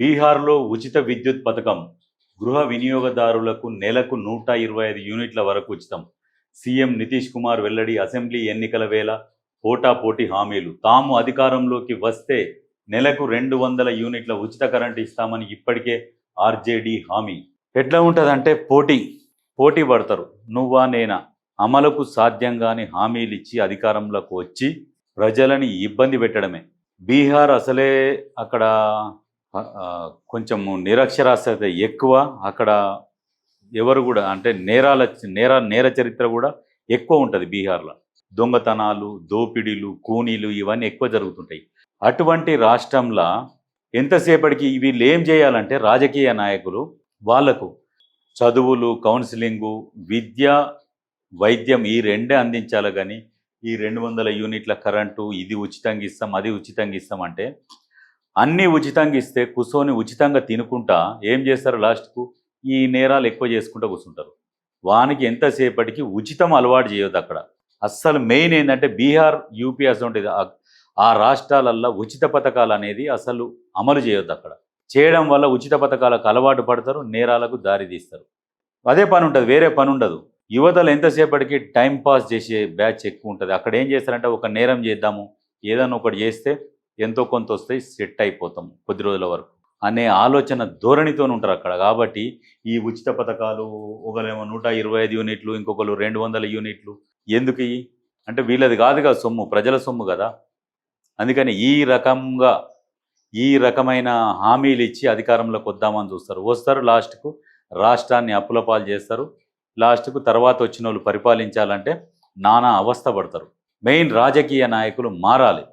బీహార్లో ఉచిత విద్యుత్ పథకం. గృహ వినియోగదారులకు నెలకు 125 యూనిట్ల వరకు ఉచితం. సీఎం నితీష్ కుమార్ వెల్లడి. అసెంబ్లీ ఎన్నికల వేళ పోటాపోటీ హామీలు. తాము అధికారంలోకి వస్తే నెలకు 200 యూనిట్ల ఉచిత కరెంటు ఇస్తామని ఇప్పటికే ఆర్జేడీ హామీ. ఎట్లా ఉంటుందంటే పోటీ పడతారు. నువ్వా నేనా, అమలుకు సాధ్యంగాని హామీలు ఇచ్చి అధికారంలోకి వచ్చి ప్రజలని ఇబ్బంది పెట్టడమే. బీహార్ అసలే అక్కడ కొంచెం నిరక్షరాస్యత ఎక్కువ. అక్కడ ఎవరు కూడా అంటే నేర చరిత్ర కూడా ఎక్కువ ఉంటుంది బీహార్లో. దొంగతనాలు, దోపిడీలు, కూనీలు ఇవన్నీ ఎక్కువ జరుగుతుంటాయి. అటువంటి రాష్ట్రంలో ఎంతసేపటికి వీళ్ళు ఏం చేయాలంటే రాజకీయ నాయకులు వాళ్లకు చదువులు, కౌన్సిలింగు, విద్య, వైద్యం ఈ రెండే అందించాలి. కానీ ఈ 200 యూనిట్ల కరెంటు ఇది ఉచితంగా ఇస్తాం, అది ఉచితంగా ఇస్తాం అంటే అన్నీ ఉచితంగా ఇస్తే కూర్చొని ఉచితంగా తినుకుంటా ఏం చేస్తారు, లాస్ట్కు ఈ నేరాలు ఎక్కువ చేసుకుంటూ కూర్చుంటారు. వానికి ఎంతసేపటికి ఉచితం అలవాటు చేయొద్దు. అక్కడ అస్సలు మెయిన్ ఏంటంటే బీహార్, యూపీ అసలు ఆ రాష్ట్రాలల్లో ఉచిత పథకాలు అనేది అసలు అమలు చేయొద్దు. అక్కడ చేయడం వల్ల ఉచిత పథకాలకు అలవాటు పడతారు, నేరాలకు దారి తీస్తారు. అదే పని ఉంటుంది, వేరే పని ఉండదు. యువతలు ఎంతసేపటికి టైం పాస్ చేసే బ్యాచ్ ఎక్కువ ఉంటుంది. అక్కడ ఏం చేస్తారంటే ఒక నేరం చేద్దాము, ఏదైనా ఒకటి చేస్తే ఎంతో కొంత వస్తాయి, సెట్ అయిపోతాం కొద్ది రోజుల వరకు అనే ఆలోచన ధోరణితో ఉంటారు అక్కడ. కాబట్టి ఈ ఉచిత పథకాలు ఒకరేమో 125 యూనిట్లు, ఇంకొకరు 200 యూనిట్లు ఎందుకు అంటే వీళ్ళది కాదుగా సొమ్ము, ప్రజల సొమ్ము కదా. అందుకని ఈ రకమైన హామీలు ఇచ్చి అధికారంలోకి వద్దామని వస్తారు. లాస్ట్కు రాష్ట్రాన్ని అప్పుల పాలు చేస్తారు. లాస్ట్కు తర్వాత వచ్చిన వాళ్ళు పరిపాలించాలంటే నానా అవస్థ పడతారు. మెయిన్ రాజకీయ నాయకులు మారాలి.